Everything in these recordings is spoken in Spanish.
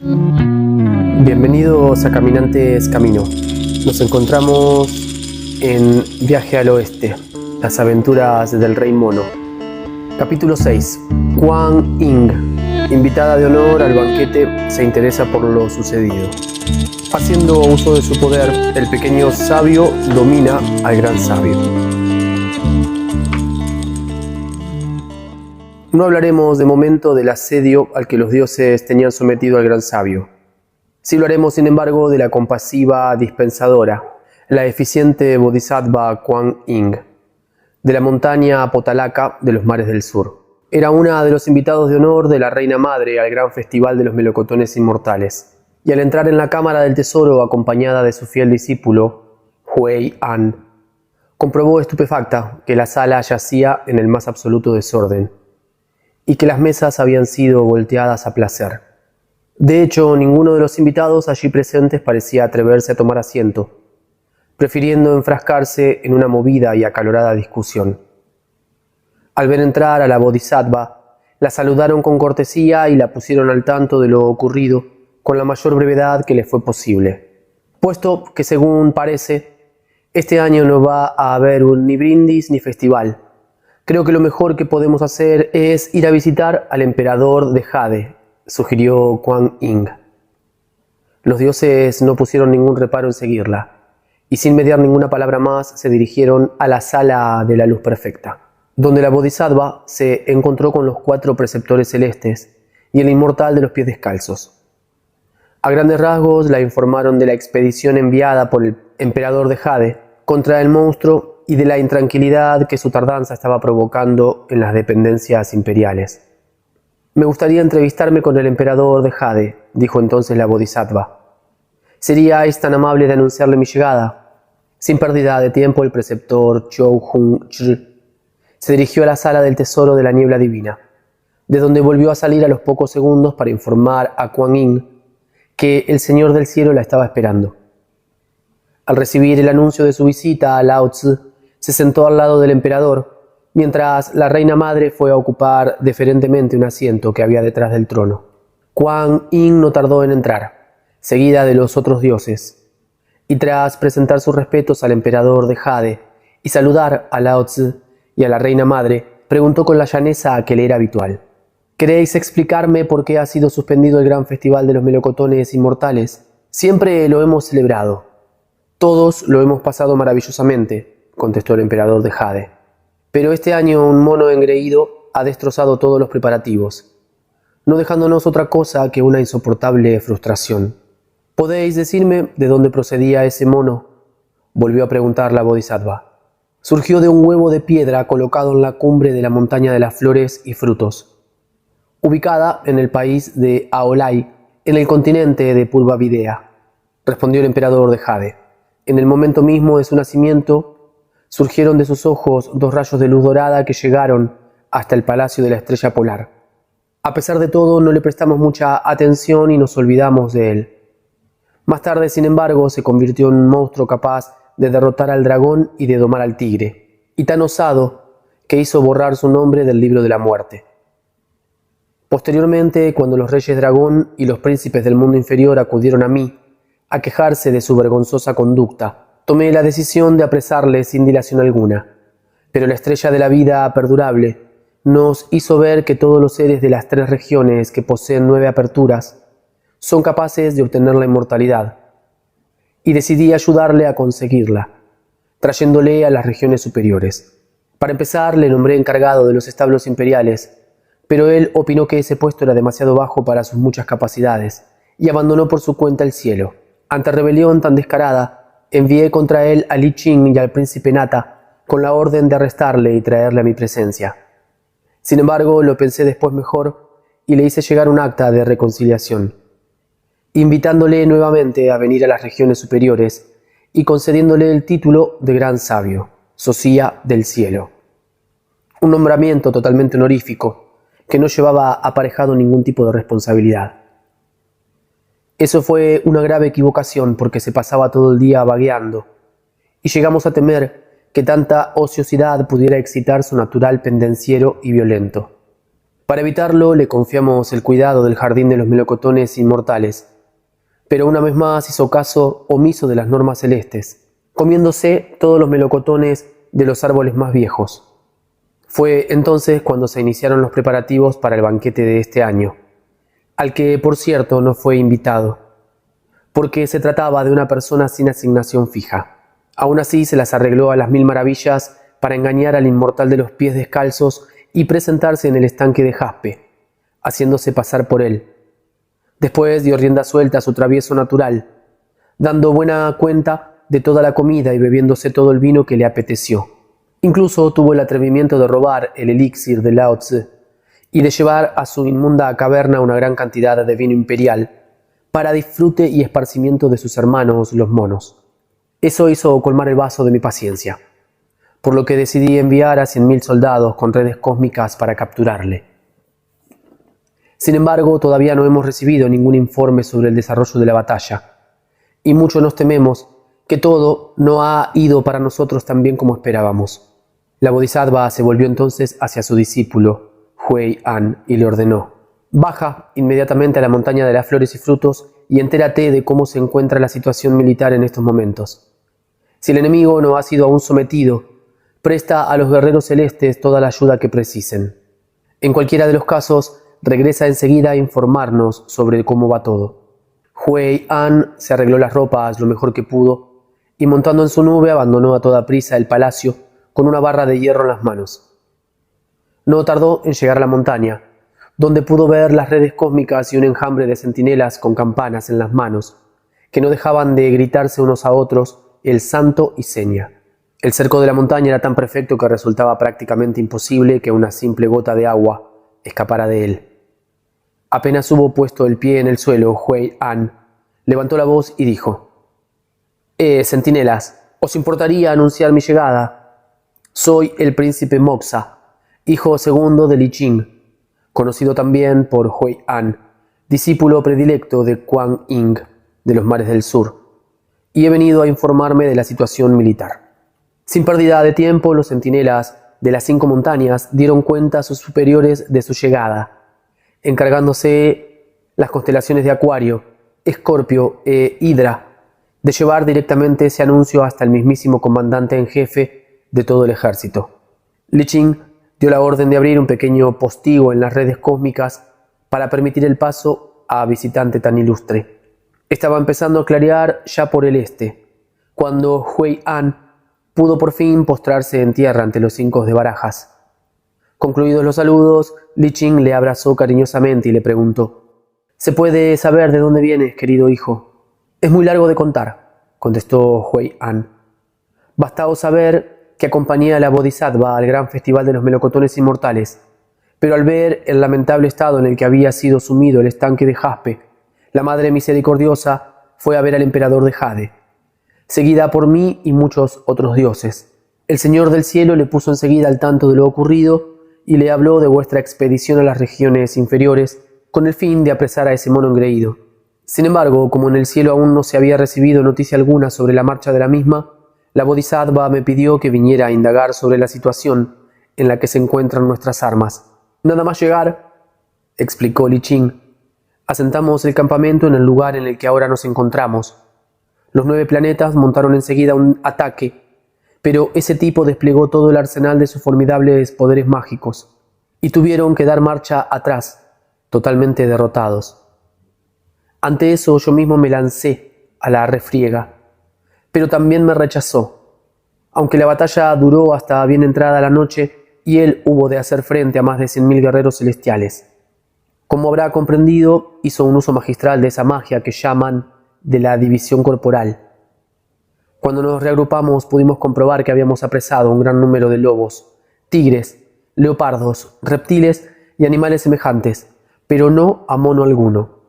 Bienvenidos a Caminantes Camino. Nos encontramos en Viaje al Oeste, las aventuras del Rey Mono. Capítulo 6. Kuan Yin, invitada de honor al banquete, se interesa por lo sucedido. Haciendo uso de su poder, el pequeño sabio domina al gran sabio. No hablaremos de momento del asedio al que los dioses tenían sometido al gran sabio. Sí lo haremos, sin embargo, de la compasiva dispensadora, la eficiente bodhisattva Kuan Yin, de la montaña Potalaca de los mares del sur. Era una de los invitados de honor de la reina madre al gran festival de los melocotones inmortales, y al entrar en la cámara del tesoro acompañada de su fiel discípulo, Huey An, comprobó estupefacta que la sala yacía en el más absoluto desorden, y que las mesas habían sido volteadas a placer. De hecho, ninguno de los invitados allí presentes parecía atreverse a tomar asiento, prefiriendo enfrascarse en una movida y acalorada discusión. Al ver entrar a la bodhisattva, la saludaron con cortesía y la pusieron al tanto de lo ocurrido con la mayor brevedad que les fue posible, puesto que, según parece, este año no va a haber ni brindis ni festival. Creo que lo mejor que podemos hacer es ir a visitar al emperador de Jade, sugirió Kuan Yin. Los dioses no pusieron ningún reparo en seguirla, y sin mediar ninguna palabra más se dirigieron a la sala de la luz perfecta, donde la bodhisattva se encontró con los 4 preceptores celestes y el inmortal de los pies descalzos. A grandes rasgos la informaron de la expedición enviada por el emperador de Jade contra el monstruo y de la intranquilidad que su tardanza estaba provocando en las dependencias imperiales. «Me gustaría entrevistarme con el emperador de Jade», dijo entonces la bodhisattva. «¿Seríais tan amable de anunciarle mi llegada?» Sin pérdida de tiempo, el preceptor Chou Hung Chri se dirigió a la sala del tesoro de la niebla divina, de donde volvió a salir a los pocos segundos para informar a Kuan Yin que el Señor del Cielo la estaba esperando. Al recibir el anuncio de su visita a Lao Tzu, se sentó al lado del emperador, mientras la reina madre fue a ocupar deferentemente un asiento que había detrás del trono. Kuan Yin no tardó en entrar, seguida de los otros dioses, y tras presentar sus respetos al emperador de Jade y saludar a Lao Tzu y a la reina madre, preguntó con la llaneza que le era habitual: «¿Queréis explicarme por qué ha sido suspendido el gran festival de los melocotones inmortales? Siempre lo hemos celebrado. Todos lo hemos pasado maravillosamente», contestó el emperador de Jade. «Pero este año un mono engreído ha destrozado todos los preparativos, no dejándonos otra cosa que una insoportable frustración». «¿Podéis decirme de dónde procedía ese mono?», volvió a preguntar la bodhisattva. «Surgió de un huevo de piedra colocado en la cumbre de la montaña de las flores y frutos, ubicada en el país de Aolai, en el continente de Purva-Vidya», respondió el emperador de Jade. «En el momento mismo de su nacimiento, surgieron de sus ojos 2 rayos de luz dorada que llegaron hasta el palacio de la estrella polar. A pesar de todo, no le prestamos mucha atención y nos olvidamos de él. Más tarde, sin embargo, se convirtió en un monstruo capaz de derrotar al dragón y de domar al tigre, y tan osado que hizo borrar su nombre del libro de la muerte. Posteriormente, cuando los reyes dragón y los príncipes del mundo inferior acudieron a mí a quejarse de su vergonzosa conducta, tomé la decisión de apresarle sin dilación alguna, pero la estrella de la vida perdurable nos hizo ver que todos los seres de las 3 regiones que poseen 9 aperturas son capaces de obtener la inmortalidad, y decidí ayudarle a conseguirla, trayéndole a las regiones superiores. Para empezar, le nombré encargado de los establos imperiales, pero él opinó que ese puesto era demasiado bajo para sus muchas capacidades, y abandonó por su cuenta el cielo. Ante rebelión tan descarada, envié contra él a Li Qing y al príncipe Nata con la orden de arrestarle y traerle a mi presencia. Sin embargo, lo pensé después mejor y le hice llegar un acta de reconciliación, invitándole nuevamente a venir a las regiones superiores y concediéndole el título de Gran Sabio, Socia del Cielo. Un nombramiento totalmente honorífico que no llevaba aparejado ningún tipo de responsabilidad. Eso fue una grave equivocación porque se pasaba todo el día vagueando, y llegamos a temer que tanta ociosidad pudiera excitar su natural pendenciero y violento. Para evitarlo, le confiamos el cuidado del jardín de los melocotones inmortales, pero una vez más hizo caso omiso de las normas celestes, comiéndose todos los melocotones de los árboles más viejos. Fue entonces cuando se iniciaron los preparativos para el banquete de este año, al que, por cierto, no fue invitado, porque se trataba de una persona sin asignación fija. Aún así se las arregló a las mil maravillas para engañar al inmortal de los pies descalzos y presentarse en el estanque de jaspe, haciéndose pasar por él. Después dio rienda suelta a su travieso natural, dando buena cuenta de toda la comida y bebiéndose todo el vino que le apeteció. Incluso tuvo el atrevimiento de robar el elixir de Lao Tzu y de llevar a su inmunda caverna una gran cantidad de vino imperial para disfrute y esparcimiento de sus hermanos los monos. Eso hizo colmar el vaso de mi paciencia, por lo que decidí enviar a 100.000 soldados con redes cósmicas para capturarle. Sin embargo, todavía no hemos recibido ningún informe sobre el desarrollo de la batalla, y mucho nos tememos que todo no ha ido para nosotros tan bien como esperábamos. La Bodhisattva se volvió entonces hacia su discípulo, Hui An, y le ordenó: baja inmediatamente a la montaña de las flores y frutos y entérate de cómo se encuentra la situación militar en estos momentos. Si el enemigo no ha sido aún sometido, presta a los guerreros celestes toda la ayuda que precisen. En cualquiera de los casos, regresa enseguida a informarnos sobre cómo va todo. Hui An se arregló las ropas lo mejor que pudo y, montando en su nube, abandonó a toda prisa el palacio con una barra de hierro en las manos. No tardó en llegar a la montaña, donde pudo ver las redes cósmicas y un enjambre de centinelas con campanas en las manos, que no dejaban de gritarse unos a otros el santo y seña. El cerco de la montaña era tan perfecto que resultaba prácticamente imposible que una simple gota de agua escapara de él. Apenas hubo puesto el pie en el suelo, Hui An levantó la voz y dijo: centinelas, ¿os importaría anunciar mi llegada? Soy el príncipe Moxa, hijo segundo de Li Qing, conocido también por Hui An, discípulo predilecto de Kuan Yin de los mares del sur, y he venido a informarme de la situación militar. Sin pérdida de tiempo, los centinelas de las 5 montañas dieron cuenta a sus superiores de su llegada, encargándose las constelaciones de Acuario, Escorpio e Hidra de llevar directamente ese anuncio hasta el mismísimo comandante en jefe de todo el ejército. Li Qing dio la orden de abrir un pequeño postigo en las redes cósmicas para permitir el paso a visitante tan ilustre. Estaba empezando a clarear ya por el este, cuando Hui An pudo por fin postrarse en tierra ante los 5 de barajas. Concluidos los saludos, Li Qing le abrazó cariñosamente y le preguntó: ¿se puede saber de dónde vienes, querido hijo? Es muy largo de contar, contestó Hui An. Bastaos saber que acompañé a la Bodhisattva al gran festival de los melocotones inmortales, pero al ver el lamentable estado en el que había sido sumido el estanque de jaspe, la Madre Misericordiosa fue a ver al emperador de Jade, seguida por mí y muchos otros dioses. El Señor del Cielo le puso enseguida al tanto de lo ocurrido y le habló de vuestra expedición a las regiones inferiores con el fin de apresar a ese mono engreído. Sin embargo, como en el cielo aún no se había recibido noticia alguna sobre la marcha de la misma, la Bodhisattva me pidió que viniera a indagar sobre la situación en la que se encuentran nuestras armas. Nada más llegar, explicó Li Qing, asentamos el campamento en el lugar en el que ahora nos encontramos. Los 9 planetas montaron enseguida un ataque, pero ese tipo desplegó todo el arsenal de sus formidables poderes mágicos y tuvieron que dar marcha atrás, totalmente derrotados. Ante eso yo mismo me lancé a la refriega, pero también me rechazó, aunque la batalla duró hasta bien entrada la noche y él hubo de hacer frente a más de 100.000 guerreros celestiales. Como habrá comprendido, hizo un uso magistral de esa magia que llaman de la división corporal. Cuando nos reagrupamos pudimos comprobar que habíamos apresado un gran número de lobos, tigres, leopardos, reptiles y animales semejantes, pero no a mono alguno.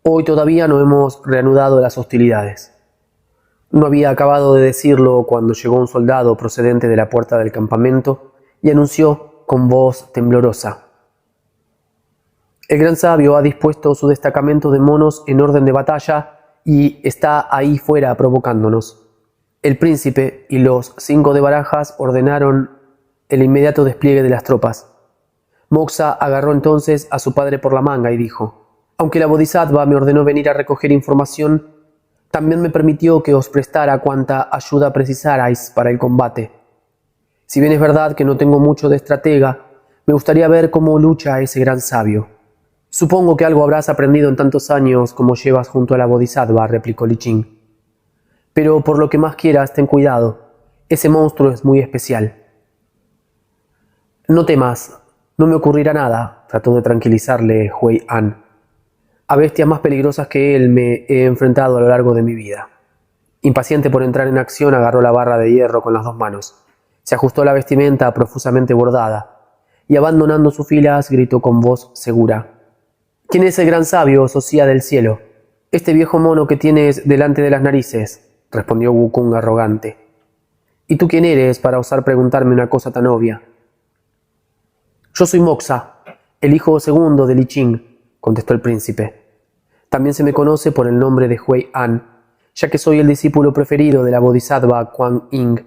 Hoy todavía no hemos reanudado las hostilidades. No había acabado de decirlo cuando llegó un soldado procedente de la puerta del campamento y anunció con voz temblorosa: el gran sabio ha dispuesto su destacamento de monos en orden de batalla y está ahí fuera provocándonos. El príncipe y los 5 de barajas ordenaron el inmediato despliegue de las tropas. Moxa agarró entonces a su padre por la manga y dijo: «Aunque la Bodhisattva me ordenó venir a recoger información, también me permitió que os prestara cuanta ayuda precisarais para el combate. Si bien es verdad que no tengo mucho de estratega, me gustaría ver cómo lucha ese gran sabio». «Supongo que algo habrás aprendido en tantos años como llevas junto a la Bodhisattva», replicó Li Qing. «Pero por lo que más quieras, ten cuidado. Ese monstruo es muy especial». «No temas, no me ocurrirá nada», trató de tranquilizarle Hui An. «A bestias más peligrosas que él me he enfrentado a lo largo de mi vida». Impaciente por entrar en acción, agarró la barra de hierro con las dos manos. Se ajustó la vestimenta profusamente bordada y, abandonando sus filas, gritó con voz segura: «¿Quién es el gran sabio, Socia del cielo?» «Este viejo mono que tienes delante de las narices», respondió Wukong arrogante. «¿Y tú quién eres para osar preguntarme una cosa tan obvia?» «Yo soy Moxa, el hijo segundo de Li Qing», contestó el príncipe. «También se me conoce por el nombre de Hui An, ya que soy el discípulo preferido de la Bodhisattva Kuan Yin,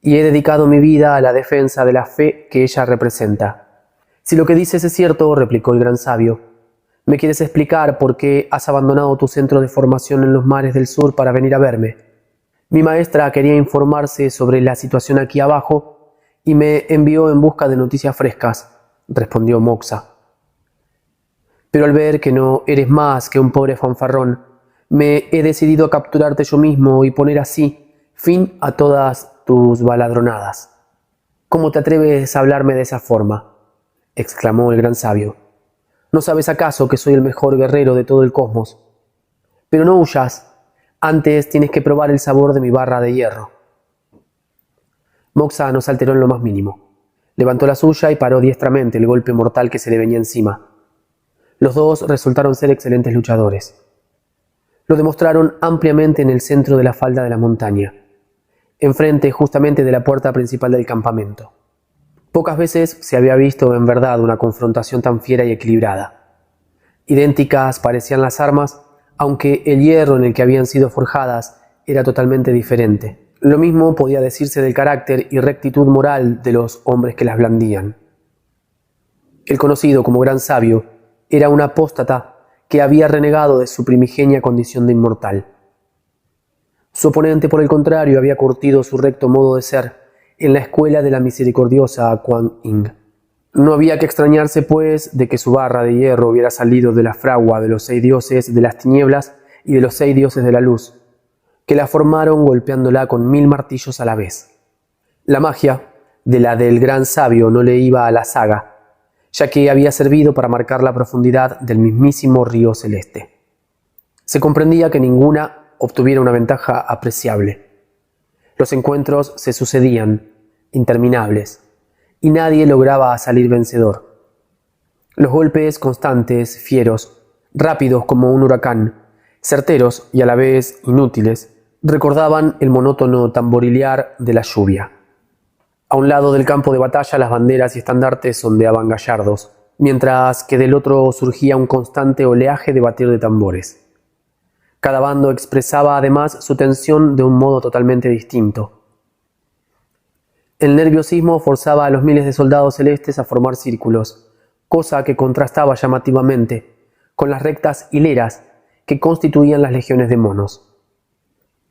y he dedicado mi vida a la defensa de la fe que ella representa». «Si lo que dices es cierto», replicó el gran sabio, «¿me quieres explicar por qué has abandonado tu centro de formación en los mares del sur para venir a verme?» «Mi maestra quería informarse sobre la situación aquí abajo y me envió en busca de noticias frescas», respondió Moxa. «Pero al ver que no eres más que un pobre fanfarrón, me he decidido a capturarte yo mismo y poner así fin a todas tus baladronadas». «¿Cómo te atreves a hablarme de esa forma?», exclamó el gran sabio. «¿No sabes acaso que soy el mejor guerrero de todo el cosmos? Pero no huyas, antes tienes que probar el sabor de mi barra de hierro». Moxa no se alteró en lo más mínimo. Levantó la suya y paró diestramente el golpe mortal que se le venía encima. Los dos resultaron ser excelentes luchadores. Lo demostraron ampliamente en el centro de la falda de la montaña, enfrente justamente de la puerta principal del campamento. Pocas veces se había visto en verdad una confrontación tan fiera y equilibrada. Idénticas parecían las armas, aunque el hierro en el que habían sido forjadas era totalmente diferente. Lo mismo podía decirse del carácter y rectitud moral de los hombres que las blandían. El conocido como gran sabio era un apóstata que había renegado de su primigenia condición de inmortal. Su oponente, por el contrario, había curtido su recto modo de ser en la escuela de la misericordiosa Kuan Yin. No había que extrañarse, pues, de que su barra de hierro hubiera salido de la fragua de los 6 dioses de las tinieblas y de los 6 dioses de la luz, que la formaron golpeándola con 1000 martillos a la vez. La magia de la del gran sabio no le iba a la zaga, ya que había servido para marcar la profundidad del mismísimo río celeste. Se comprendía que ninguna obtuviera una ventaja apreciable. Los encuentros se sucedían, interminables, y nadie lograba salir vencedor. Los golpes constantes, fieros, rápidos como un huracán, certeros y a la vez inútiles, recordaban el monótono tamborilear de la lluvia. A un lado del campo de batalla las banderas y estandartes ondeaban gallardos, mientras que del otro surgía un constante oleaje de batir de tambores. Cada bando expresaba además su tensión de un modo totalmente distinto. El nerviosismo forzaba a los miles de soldados celestes a formar círculos, cosa que contrastaba llamativamente con las rectas hileras que constituían las legiones de monos.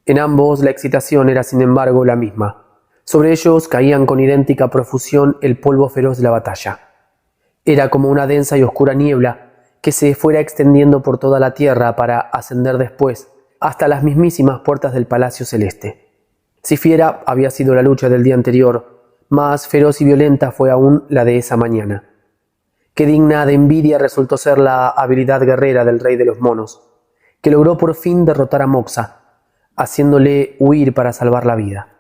En ambos la excitación era sin embargo la misma. Sobre ellos caían con idéntica profusión el polvo feroz de la batalla. Era como una densa y oscura niebla que se fuera extendiendo por toda la tierra para ascender después hasta las mismísimas puertas del Palacio Celeste. Si fiera había sido la lucha del día anterior, más feroz y violenta fue aún la de esa mañana. Qué digna de envidia resultó ser la habilidad guerrera del rey de los monos, que logró por fin derrotar a Moxa, haciéndole huir para salvar la vida.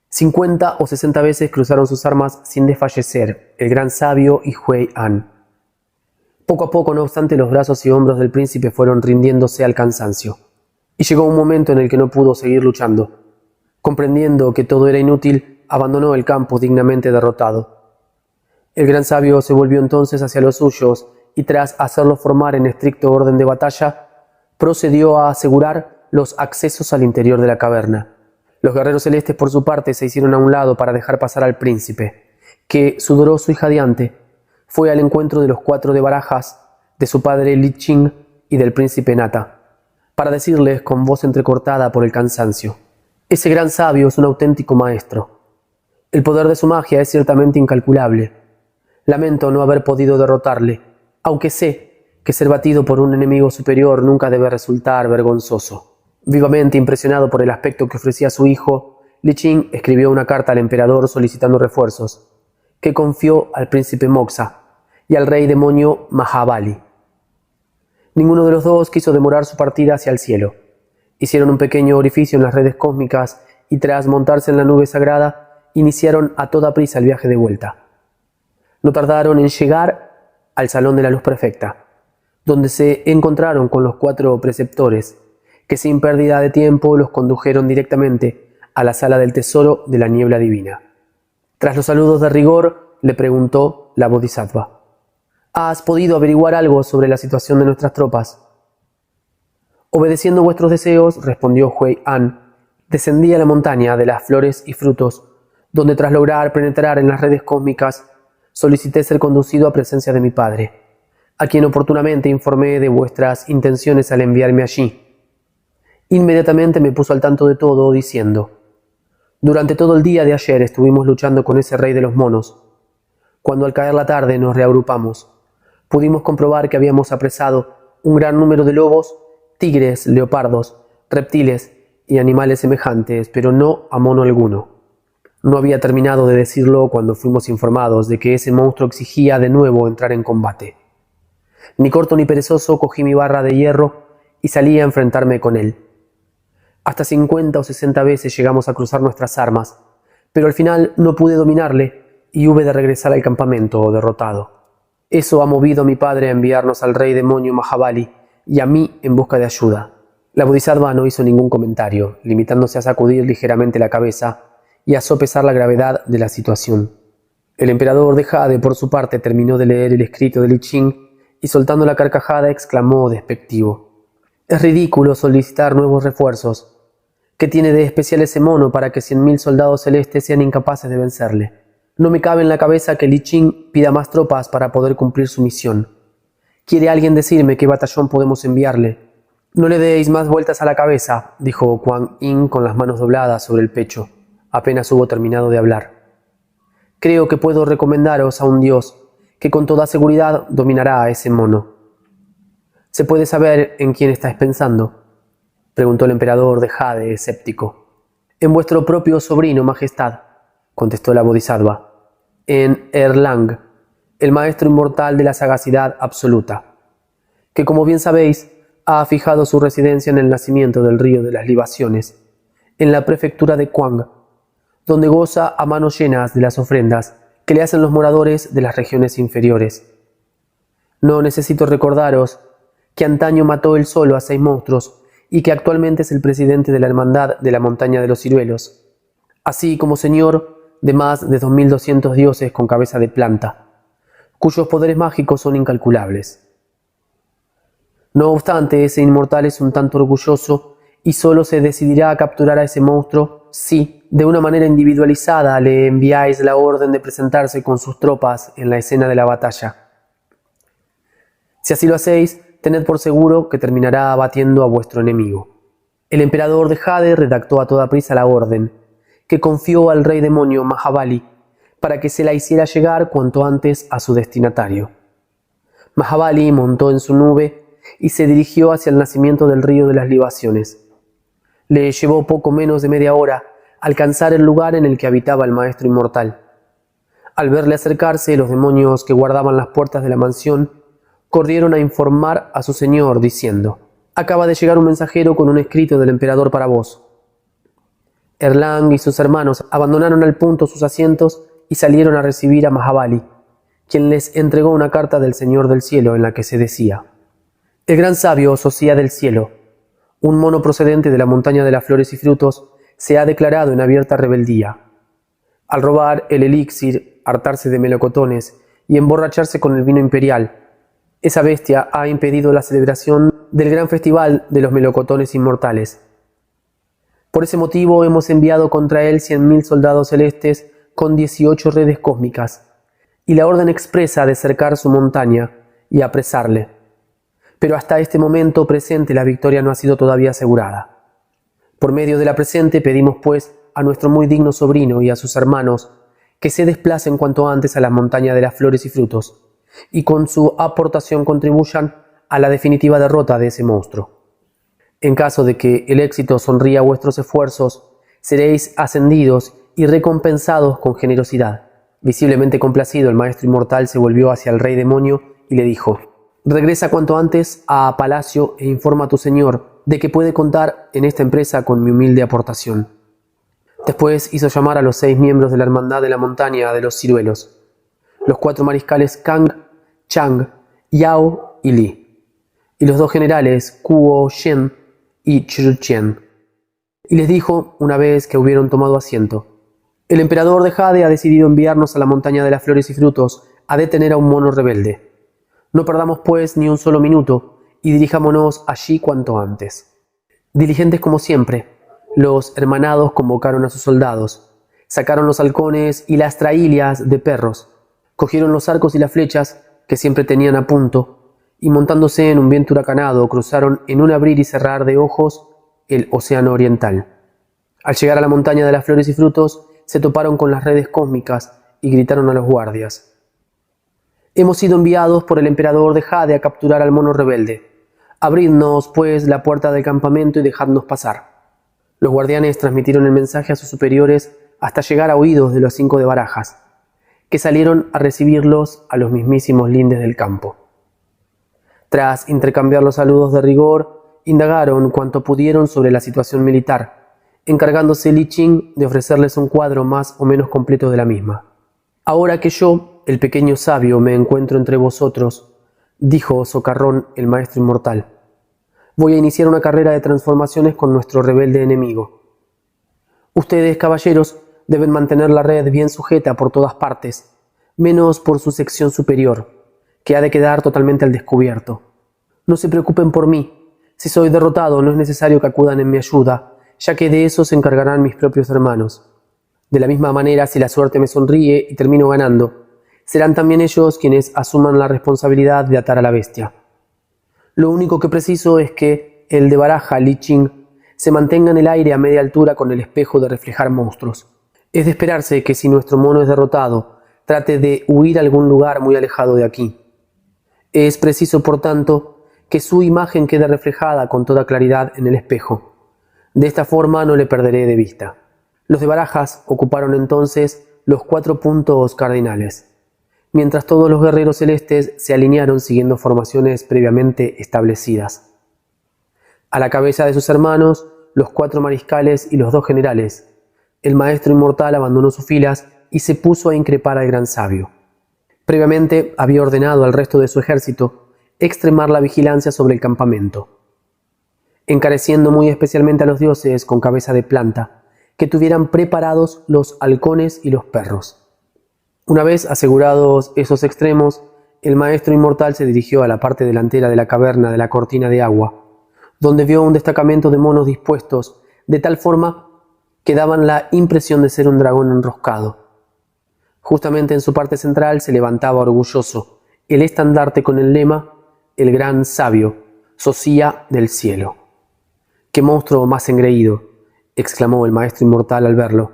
50 o 60 veces cruzaron sus armas sin desfallecer el gran sabio y Hui An. Poco a poco, no obstante, los brazos y hombros del príncipe fueron rindiéndose al cansancio, y llegó un momento en el que no pudo seguir luchando. Comprendiendo que todo era inútil, abandonó el campo dignamente derrotado. El gran sabio se volvió entonces hacia los suyos y, tras hacerlos formar en estricto orden de batalla, procedió a asegurar los accesos al interior de la caverna. Los guerreros celestes, por su parte, se hicieron a un lado para dejar pasar al príncipe, que, sudoroso y jadeante, fue al encuentro de los 4 de barajas, de su padre Li Qing y del príncipe Nata, para decirles con voz entrecortada por el cansancio: ese gran sabio es un auténtico maestro. El poder de su magia es ciertamente incalculable. Lamento no haber podido derrotarle, aunque sé que ser batido por un enemigo superior nunca debe resultar vergonzoso. Vivamente impresionado por el aspecto que ofrecía su hijo, Li Qing escribió una carta al emperador solicitando refuerzos, que confió al príncipe Moxa y al rey demonio Mahabali. Ninguno de los dos quiso demorar su partida hacia el cielo. Hicieron un pequeño orificio en las redes cósmicas y tras montarse en la nube sagrada, iniciaron a toda prisa el viaje de vuelta. No tardaron en llegar al Salón de la Luz Perfecta, donde se encontraron con los 4 preceptores, que sin pérdida de tiempo los condujeron directamente a la sala del tesoro de la niebla divina. Tras los saludos de rigor, le preguntó la Bodhisattva: ¿has podido averiguar algo sobre la situación de nuestras tropas? Obedeciendo vuestros deseos, respondió Hui An, descendí a la montaña de las flores y frutos, donde tras lograr penetrar en las redes cósmicas, solicité ser conducido a presencia de mi padre, a quien oportunamente informé de vuestras intenciones al enviarme allí. Inmediatamente me puso al tanto de todo, diciendo: durante todo el día de ayer estuvimos luchando con ese rey de los monos. Cuando al caer la tarde nos reagrupamos, pudimos comprobar que habíamos apresado un gran número de lobos, tigres, leopardos, reptiles y animales semejantes, pero no a mono alguno. No había terminado de decirlo cuando fuimos informados de que ese monstruo exigía de nuevo entrar en combate. Ni corto ni perezoso cogí mi barra de hierro y salí a enfrentarme con él. Hasta 50 o 60 veces llegamos a cruzar nuestras armas, pero al final no pude dominarle y hube de regresar al campamento derrotado. Eso ha movido a mi padre a enviarnos al rey demonio Mahabali y a mí en busca de ayuda. La Bodhisattva no hizo ningún comentario, limitándose a sacudir ligeramente la cabeza y a sopesar la gravedad de la situación. El emperador de Jade, por su parte, terminó de leer el escrito de Li Qing y soltando la carcajada exclamó despectivo: es ridículo solicitar nuevos refuerzos. ¿Qué tiene de especial ese mono para que 100.000 soldados celestes sean incapaces de vencerle? No me cabe en la cabeza que Li Qing pida más tropas para poder cumplir su misión. ¿Quiere alguien decirme qué batallón podemos enviarle? No le deis más vueltas a la cabeza, dijo Kuan Yin con las manos dobladas sobre el pecho, apenas hubo terminado de hablar. Creo que puedo recomendaros a un dios que con toda seguridad dominará a ese mono. ¿Se puede saber en quién estáis pensando?, preguntó el emperador de Jade, escéptico. En vuestro propio sobrino, majestad, contestó la Bodhisattva, en Erlang, el maestro inmortal de la sagacidad absoluta, que como bien sabéis, ha fijado su residencia en el nacimiento del río de las libaciones, en la prefectura de Kuang, donde goza a manos llenas de las ofrendas que le hacen los moradores de las regiones inferiores. No necesito recordaros que antaño mató él solo a 6 monstruos y que actualmente es el presidente de la Hermandad de la Montaña de los Ciruelos, así como señor de más de 2.200 dioses con cabeza de planta, cuyos poderes mágicos son incalculables. No obstante, ese inmortal es un tanto orgulloso y solo se decidirá a capturar a ese monstruo si, de una manera individualizada, le enviáis la orden de presentarse con sus tropas en la escena de la batalla. Si así lo hacéis, tened por seguro que terminará abatiendo a vuestro enemigo. El emperador de Jade redactó a toda prisa la orden, que confió al rey demonio Mahabali para que se la hiciera llegar cuanto antes a su destinatario. Mahabali montó en su nube y se dirigió hacia el nacimiento del río de las libaciones. Le llevó poco menos de media hora alcanzar el lugar en el que habitaba el maestro inmortal. Al verle acercarse, los demonios que guardaban las puertas de la mansión corrieron a informar a su señor, diciendo: acaba de llegar un mensajero con un escrito del emperador para vos. Erlang y sus hermanos abandonaron al punto sus asientos y salieron a recibir a Mahabali, quien les entregó una carta del Señor del Cielo en la que se decía: el gran sabio Socia del Cielo, un mono procedente de la montaña de las flores y frutos, se ha declarado en abierta rebeldía. Al robar el elixir, hartarse de melocotones y emborracharse con el vino imperial, esa bestia ha impedido la celebración del gran festival de los melocotones inmortales. Por ese motivo hemos enviado contra él 100.000 soldados celestes con 18 redes cósmicas, y la orden expresa de cercar su montaña y apresarle. Pero hasta este momento presente la victoria no ha sido todavía asegurada. Por medio de la presente pedimos pues a nuestro muy digno sobrino y a sus hermanos que se desplacen cuanto antes a la montaña de las flores y frutos, y con su aportación contribuyan a la definitiva derrota de ese monstruo. En caso de que el éxito sonría a vuestros esfuerzos, seréis ascendidos y recompensados con generosidad. Visiblemente complacido, el maestro inmortal se volvió hacia el rey demonio y le dijo: regresa cuanto antes a palacio e informa a tu señor de que puede contar en esta empresa con mi humilde aportación. Después hizo llamar a los 6 miembros de la hermandad de la montaña de los ciruelos, los 4 mariscales Kang, Chang, Yao y Li, y los 2 generales Kuo Shen y Chu Chen. Y les dijo, una vez que hubieron tomado asiento: el emperador de Jade ha decidido enviarnos a la montaña de las flores y frutos a detener a un mono rebelde. No perdamos pues ni un solo minuto y dirijámonos allí cuanto antes. Diligentes como siempre, los hermanados convocaron a sus soldados, sacaron los halcones y las trailias de perros, cogieron los arcos y las flechas que siempre tenían a punto, y montándose en un viento huracanado cruzaron en un abrir y cerrar de ojos el océano oriental. Al llegar a la montaña de las flores y frutos, se toparon con las redes cósmicas y gritaron a los guardias: hemos sido enviados por el emperador de Jade a capturar al mono rebelde. Abridnos, pues, la puerta del campamento y dejadnos pasar. Los guardianes transmitieron el mensaje a sus superiores hasta llegar a oídos de los 5 de Barajas, que salieron a recibirlos a los mismísimos lindes del campo. Tras intercambiar los saludos de rigor, indagaron cuanto pudieron sobre la situación militar, encargándose Li Qing de ofrecerles un cuadro más o menos completo de la misma. Ahora que yo, el pequeño sabio, me encuentro entre vosotros, dijo socarrón el maestro inmortal, voy a iniciar una carrera de transformaciones con nuestro rebelde enemigo. Ustedes, caballeros, deben mantener la red bien sujeta por todas partes, menos por su sección superior, que ha de quedar totalmente al descubierto. No se preocupen por mí. Si soy derrotado, no es necesario que acudan en mi ayuda, ya que de eso se encargarán mis propios hermanos. De la misma manera, si la suerte me sonríe y termino ganando, serán también ellos quienes asuman la responsabilidad de atar a la bestia. Lo único que preciso es que el de baraja, Li Qing, se mantenga en el aire a media altura con el espejo de reflejar monstruos. Es de esperarse que si nuestro mono es derrotado, trate de huir a algún lugar muy alejado de aquí. Es preciso, por tanto, que su imagen quede reflejada con toda claridad en el espejo. De esta forma no le perderé de vista. Los de Barajas ocuparon entonces los 4 puntos cardinales, mientras todos los guerreros celestes se alinearon siguiendo formaciones previamente establecidas. A la cabeza de sus hermanos, los 4 mariscales y los 2 generales, el maestro inmortal abandonó sus filas y se puso a increpar al gran sabio. Previamente había ordenado al resto de su ejército extremar la vigilancia sobre el campamento, encareciendo muy especialmente a los dioses con cabeza de planta, que tuvieran preparados los halcones y los perros. Una vez asegurados esos extremos, el maestro inmortal se dirigió a la parte delantera de la caverna de la cortina de agua, donde vio un destacamento de monos dispuestos de tal forma que daban la impresión de ser un dragón enroscado. Justamente en su parte central se levantaba orgulloso el estandarte con el lema «El gran sabio, Socia del cielo». «¡Qué monstruo más engreído!», exclamó el maestro inmortal al verlo.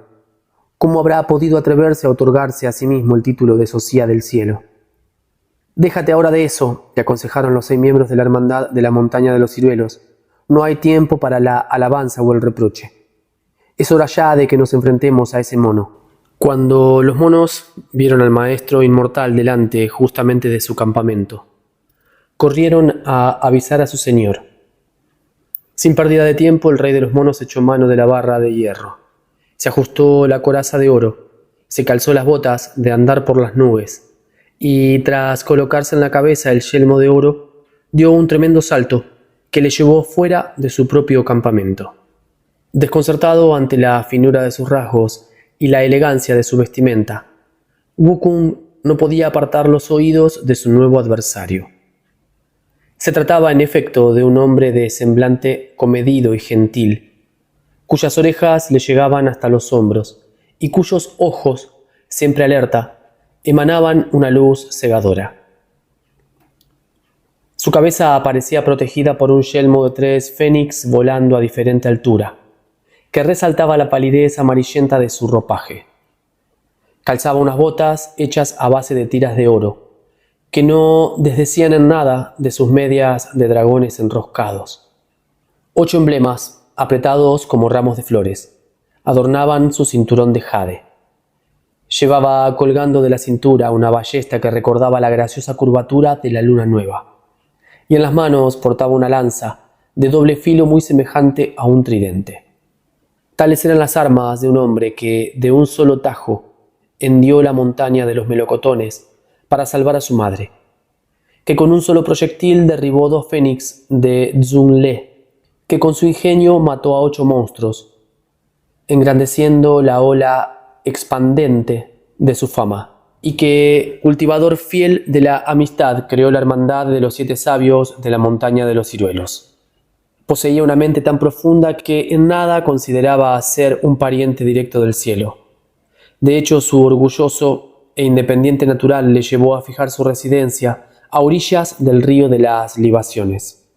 «¿Cómo habrá podido atreverse a otorgarse a sí mismo el título de Socia del cielo?». «Déjate ahora de eso», le aconsejaron los 6 miembros de la hermandad de la montaña de los ciruelos. «No hay tiempo para la alabanza o el reproche. Es hora ya de que nos enfrentemos a ese mono». Cuando los monos vieron al maestro inmortal delante justamente de su campamento, corrieron a avisar a su señor. Sin pérdida de tiempo, el rey de los monos echó mano de la barra de hierro. Se ajustó la coraza de oro, se calzó las botas de andar por las nubes, y tras colocarse en la cabeza el yelmo de oro, dio un tremendo salto que le llevó fuera de su propio campamento. Desconcertado ante la finura de sus rasgos y la elegancia de su vestimenta, Wukong no podía apartar los oídos de su nuevo adversario. Se trataba, en efecto, de un hombre de semblante comedido y gentil, cuyas orejas le llegaban hasta los hombros y cuyos ojos, siempre alerta, emanaban una luz cegadora. Su cabeza parecía protegida por un yelmo de 3 fénix volando a diferente altura, que resaltaba la palidez amarillenta de su ropaje. Calzaba unas botas hechas a base de tiras de oro, que no desdecían en nada de sus medias de dragones enroscados. 8 emblemas, apretados como ramos de flores, adornaban su cinturón de jade. Llevaba colgando de la cintura una ballesta que recordaba la graciosa curvatura de la luna nueva, y en las manos portaba una lanza de doble filo muy semejante a un tridente. Tales eran las armas de un hombre que, de un solo tajo, hendió la montaña de los melocotones para salvar a su madre, que con un solo proyectil derribó 2 fénix de Zhongle, que con su ingenio mató a 8 monstruos, engrandeciendo la ola expandente de su fama, y que, cultivador fiel de la amistad, creó la hermandad de los 7 sabios de la montaña de los ciruelos. Poseía una mente tan profunda que en nada consideraba ser un pariente directo del cielo. De hecho, su orgulloso e independiente natural le llevó a fijar su residencia a orillas del río de las libaciones.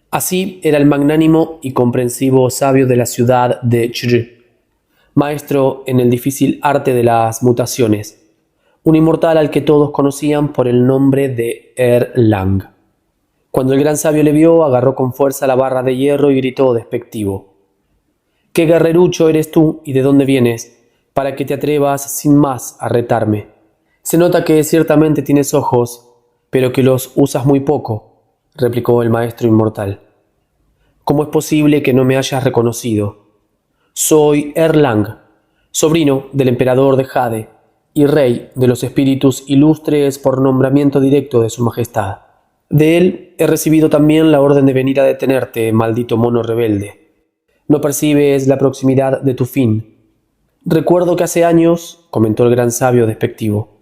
Así era el magnánimo y comprensivo sabio de la ciudad de Chri, maestro en el difícil arte de las mutaciones, un inmortal al que todos conocían por el nombre de Erlang. Cuando el gran sabio le vio, agarró con fuerza la barra de hierro y gritó despectivo: «¿Qué guerrerucho eres tú y de dónde vienes, para que te atrevas sin más a retarme? Se nota que ciertamente tienes ojos, pero que los usas muy poco», replicó el maestro inmortal. «¿Cómo es posible que no me hayas reconocido? Soy Erlang, sobrino del emperador de Jade y rey de los espíritus ilustres por nombramiento directo de su majestad. De él he recibido también la orden de venir a detenerte, maldito mono rebelde. ¿No percibes la proximidad de tu fin? Recuerdo que hace años, comentó el gran sabio despectivo,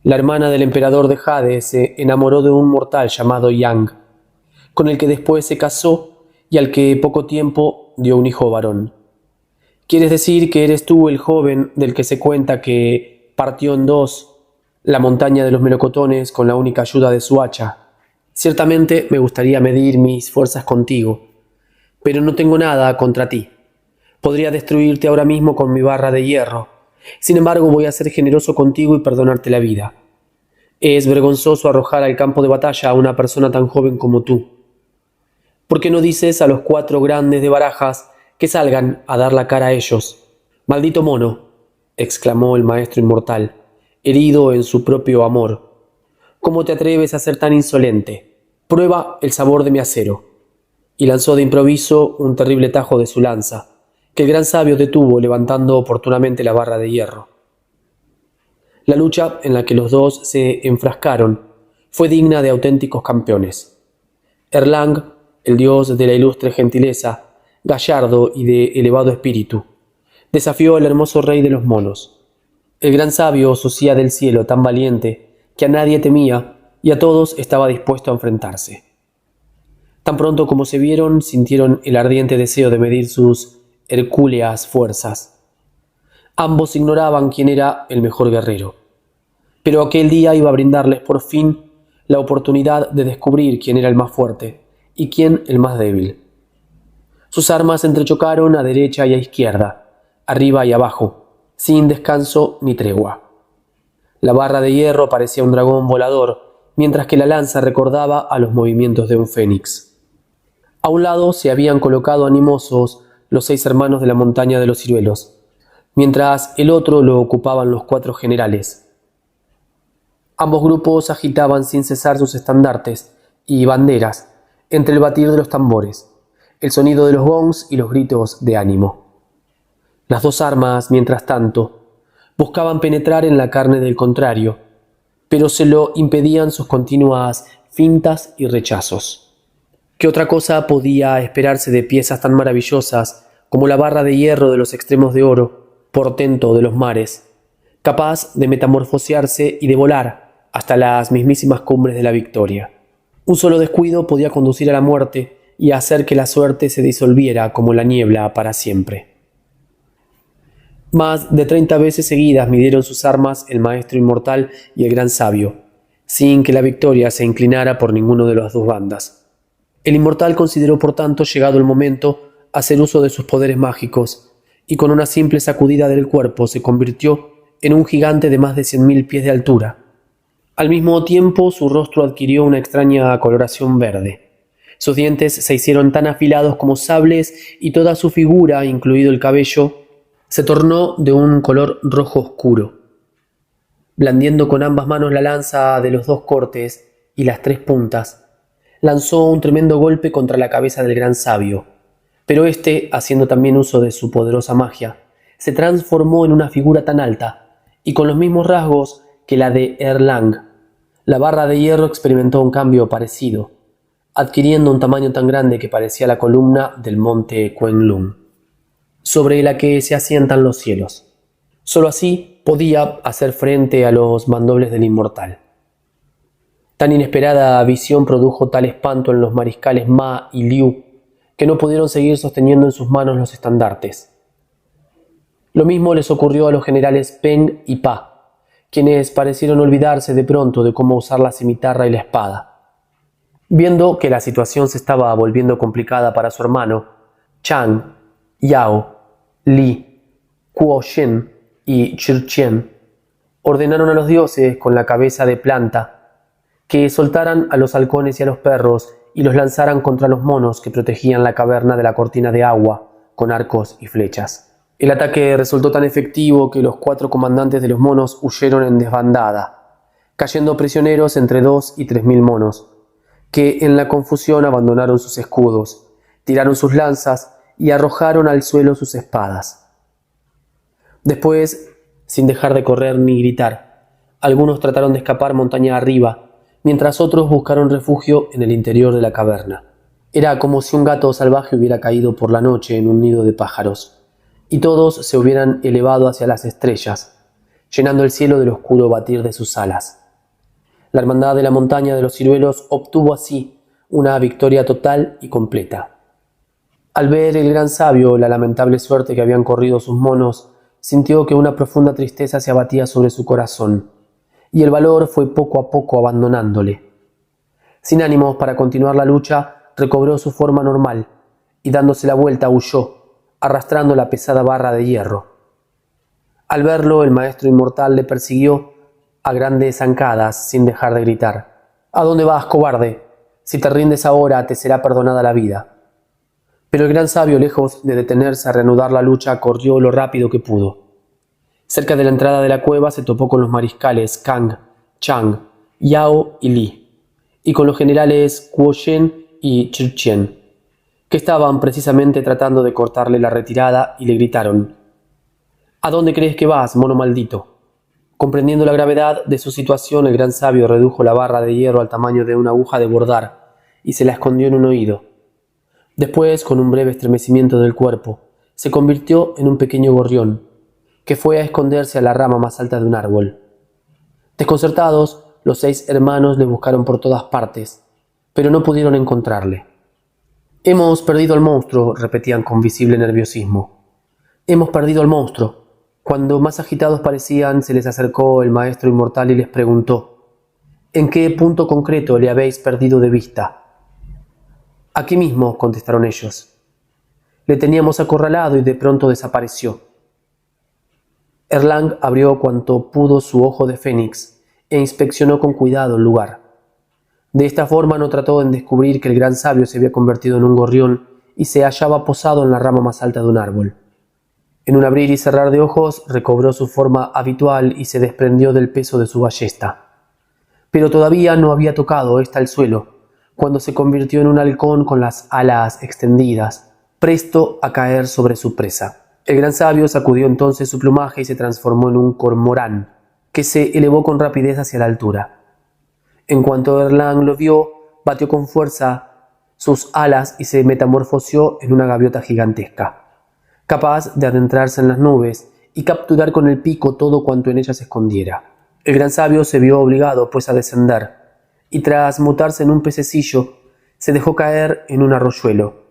la hermana del emperador de Jade se enamoró de un mortal llamado Yang, con el que después se casó y al que poco tiempo dio un hijo varón. ¿Quieres decir que eres tú el joven del que se cuenta que partió en 2 la montaña de los melocotones con la única ayuda de su hacha? Ciertamente me gustaría medir mis fuerzas contigo, pero no tengo nada contra ti. Podría destruirte ahora mismo con mi barra de hierro. Sin embargo, voy a ser generoso contigo y perdonarte la vida. Es vergonzoso arrojar al campo de batalla a una persona tan joven como tú. ¿Por qué no dices a los 4 grandes de barajas que salgan a dar la cara a ellos? «Maldito mono», exclamó el maestro inmortal, herido en su propio amor. «¿Cómo te atreves a ser tan insolente? Prueba el sabor de mi acero». Y lanzó de improviso un terrible tajo de su lanza, que el gran sabio detuvo levantando oportunamente la barra de hierro. La lucha en la que los dos se enfrascaron fue digna de auténticos campeones. Erlang, el dios de la ilustre gentileza, gallardo y de elevado espíritu, desafió al hermoso rey de los monos. El gran sabio socía del cielo tan valiente que a nadie temía y a todos estaba dispuesto a enfrentarse. Tan pronto como se vieron, sintieron el ardiente deseo de medir sus hercúleas fuerzas. Ambos ignoraban quién era el mejor guerrero, pero aquel día iba a brindarles por fin la oportunidad de descubrir quién era el más fuerte y quién el más débil. Sus armas se entrechocaron a derecha y a izquierda, arriba y abajo, sin descanso ni tregua. La barra de hierro parecía un dragón volador, mientras que la lanza recordaba a los movimientos de un fénix. A un lado se habían colocado animosos los 6 hermanos de la montaña de los ciruelos, mientras el otro lo ocupaban los 4 generales. Ambos grupos agitaban sin cesar sus estandartes y banderas entre el batir de los tambores, el sonido de los gongs y los gritos de ánimo. Las 2 armas, mientras tanto, buscaban penetrar en la carne del contrario, pero se lo impedían sus continuas fintas y rechazos. ¿Qué otra cosa podía esperarse de piezas tan maravillosas como la barra de hierro de los extremos de oro, portento de los mares, capaz de metamorfosearse y de volar hasta las mismísimas cumbres de la victoria? Un solo descuido podía conducir a la muerte y hacer que la suerte se disolviera como la niebla para siempre. Más de 30 veces seguidas midieron sus armas el maestro inmortal y el gran sabio, sin que la victoria se inclinara por ninguno de las dos bandas. El inmortal consideró por tanto llegado el momento hacer uso de sus poderes mágicos, y con una simple sacudida del cuerpo se convirtió en un gigante de más de 100.000 pies de altura. Al mismo tiempo su rostro adquirió una extraña coloración verde. Sus dientes se hicieron tan afilados como sables y toda su figura, incluido el cabello, se tornó de un color rojo oscuro. Blandiendo con ambas manos la lanza de los dos cortes y las 3 puntas, lanzó un tremendo golpe contra la cabeza del gran sabio. Pero éste, haciendo también uso de su poderosa magia, se transformó en una figura tan alta y con los mismos rasgos que la de Erlang. La barra de hierro experimentó un cambio parecido, adquiriendo un tamaño tan grande que parecía la columna del monte Kwenlun, sobre la que se asientan los cielos. Solo así podía hacer frente a los mandobles del inmortal. Tan inesperada visión produjo tal espanto en los mariscales Ma y Liu que no pudieron seguir sosteniendo en sus manos los estandartes. Lo mismo les ocurrió a los generales Peng y Pa, quienes parecieron olvidarse de pronto de cómo usar la cimitarra y la espada. Viendo que la situación se estaba volviendo complicada para su hermano, Chang, Yao, Li, Kuo Shen y Chirchen ordenaron a los dioses con la cabeza de planta que soltaran a los halcones y a los perros y los lanzaran contra los monos que protegían la caverna de la cortina de agua con arcos y flechas. El ataque resultó tan efectivo que los 4 comandantes de los monos huyeron en desbandada, cayendo prisioneros entre 2 y 3.000 monos, que en la confusión abandonaron sus escudos, tiraron sus lanzas y arrojaron al suelo sus espadas. Después, sin dejar de correr ni gritar, algunos trataron de escapar montaña arriba, mientras otros buscaron refugio en el interior de la caverna. Era como si un gato salvaje hubiera caído por la noche en un nido de pájaros, y todos se hubieran elevado hacia las estrellas, llenando el cielo del oscuro batir de sus alas. La hermandad de la montaña de los ciruelos obtuvo así una victoria total y completa. Al ver el gran sabio la lamentable suerte que habían corrido sus monos, sintió que una profunda tristeza se abatía sobre su corazón, y el valor fue poco a poco abandonándole. Sin ánimos para continuar la lucha, recobró su forma normal y dándose la vuelta huyó, arrastrando la pesada barra de hierro. Al verlo, el maestro inmortal le persiguió a grandes zancadas sin dejar de gritar: «¿A dónde vas, cobarde? Si te rindes ahora, te será perdonada la vida». Pero el gran sabio, lejos de detenerse a reanudar la lucha, corrió lo rápido que pudo. Cerca de la entrada de la cueva se topó con los mariscales Kang, Chang, Yao y Li, y con los generales Kuo Shen y Chirchen, que estaban precisamente tratando de cortarle la retirada, y le gritaron: «¿A dónde crees que vas, mono maldito?». Comprendiendo la gravedad de su situación, el gran sabio redujo la barra de hierro al tamaño de una aguja de bordar y se la escondió en un oído. Después, con un breve estremecimiento del cuerpo, se convirtió en un pequeño gorrión, que fue a esconderse a la rama más alta de un árbol. Desconcertados, los 6 hermanos le buscaron por todas partes, pero no pudieron encontrarle. «Hemos perdido al monstruo», repetían con visible nerviosismo. «Hemos perdido al monstruo». Cuando más agitados parecían, se les acercó el maestro inmortal y les preguntó: «¿En qué punto concreto le habéis perdido de vista?». «Aquí mismo», contestaron ellos. «Le teníamos acorralado y de pronto desapareció». Erlang abrió cuanto pudo su ojo de fénix e inspeccionó con cuidado el lugar. De esta forma no trató en descubrir que el gran sabio se había convertido en un gorrión y se hallaba posado en la rama más alta de un árbol. En un abrir y cerrar de ojos recobró su forma habitual y se desprendió del peso de su ballesta. Pero todavía no había tocado ésta el suelo, cuando se convirtió en un halcón con las alas extendidas, presto a caer sobre su presa. El gran sabio sacudió entonces su plumaje y se transformó en un cormorán, que se elevó con rapidez hacia la altura. En cuanto Erlang lo vio, batió con fuerza sus alas y se metamorfoseó en una gaviota gigantesca, capaz de adentrarse en las nubes y capturar con el pico todo cuanto en ellas se escondiera. El gran sabio se vio obligado, pues, a descender, y tras mutarse en un pececillo, se dejó caer en un arroyuelo.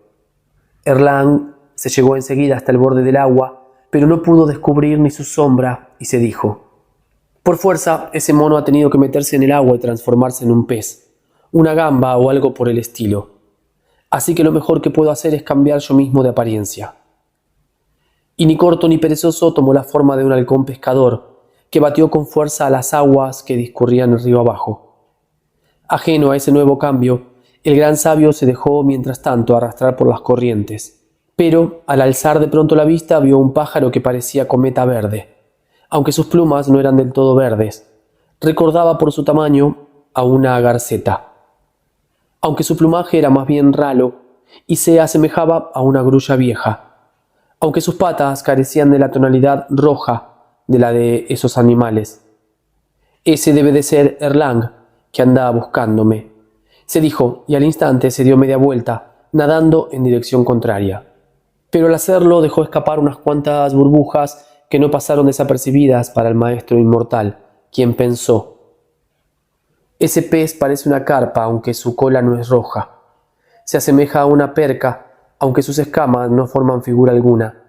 Erlang se llegó enseguida hasta el borde del agua, pero no pudo descubrir ni su sombra y se dijo: por fuerza, ese mono ha tenido que meterse en el agua y transformarse en un pez, una gamba o algo por el estilo. Así que lo mejor que puedo hacer es cambiar yo mismo de apariencia. Y ni corto ni perezoso tomó la forma de un halcón pescador, que batió con fuerza a las aguas que discurrían el río abajo. Ajeno a ese nuevo cambio, el gran sabio se dejó mientras tanto arrastrar por las corrientes, pero al alzar de pronto la vista vio un pájaro que parecía cometa verde. Aunque sus plumas no eran del todo verdes, recordaba por su tamaño a una garceta. Aunque su plumaje era más bien ralo y se asemejaba a una grulla vieja. Aunque sus patas carecían de la tonalidad roja de la de esos animales. Ese debe de ser Erlang, que anda buscándome, se dijo, y al instante se dio media vuelta, nadando en dirección contraria. Pero al hacerlo dejó escapar unas cuantas burbujas que no pasaron desapercibidas para el maestro inmortal, quien pensó: ese pez parece una carpa, aunque su cola no es roja. Se asemeja a una perca, aunque sus escamas no forman figura alguna.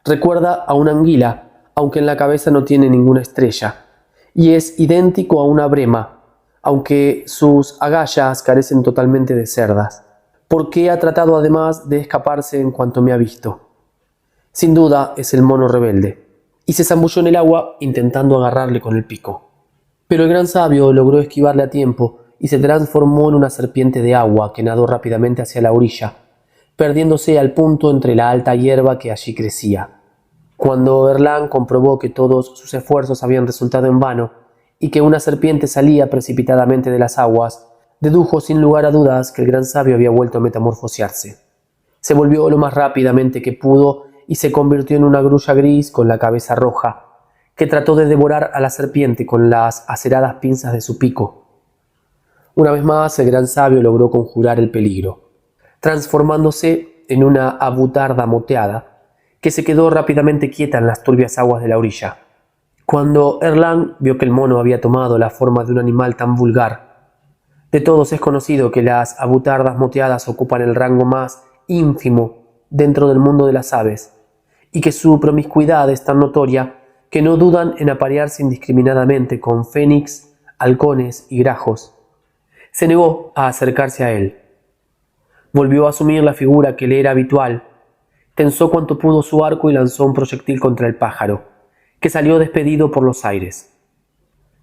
Recuerda a una anguila, aunque en la cabeza no tiene ninguna estrella. Y es idéntico a una brema, aunque sus agallas carecen totalmente de cerdas. Porque ha tratado además de escaparse en cuanto me ha visto. Sin duda es el mono rebelde. Y se zambulló en el agua intentando agarrarle con el pico. Pero el gran sabio logró esquivarle a tiempo y se transformó en una serpiente de agua que nadó rápidamente hacia la orilla, perdiéndose al punto entre la alta hierba que allí crecía. Cuando Erlang comprobó que todos sus esfuerzos habían resultado en vano y que una serpiente salía precipitadamente de las aguas, dedujo sin lugar a dudas que el gran sabio había vuelto a metamorfosearse. Se volvió lo más rápidamente que pudo y se convirtió en una grulla gris con la cabeza roja, que trató de devorar a la serpiente con las aceradas pinzas de su pico. Una vez más, el gran sabio logró conjurar el peligro, transformándose en una avutarda moteada, que se quedó rápidamente quieta en las turbias aguas de la orilla. Cuando Erlang vio que el mono había tomado la forma de un animal tan vulgar, de todos es conocido que las avutardas moteadas ocupan el rango más ínfimo dentro del mundo de las aves, y que su promiscuidad es tan notoria que no dudan en aparearse indiscriminadamente con fénix, halcones y grajos. Se negó a acercarse a él. Volvió a asumir la figura que le era habitual, tensó cuanto pudo su arco y lanzó un proyectil contra el pájaro, que salió despedido por los aires.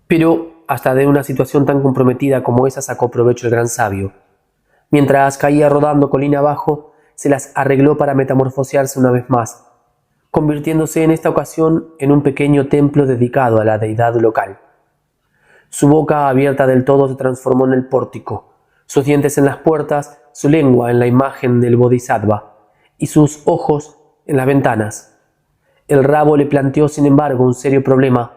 Pero hasta de una situación tan comprometida como esa sacó provecho el gran sabio. Mientras caía rodando colina abajo, se las arregló para metamorfosearse una vez más, convirtiéndose en esta ocasión en un pequeño templo dedicado a la deidad local. Su boca abierta del todo se transformó en el pórtico, sus dientes en las puertas, su lengua en la imagen del Bodhisattva y sus ojos en las ventanas. El rabo le planteó, sin embargo, un serio problema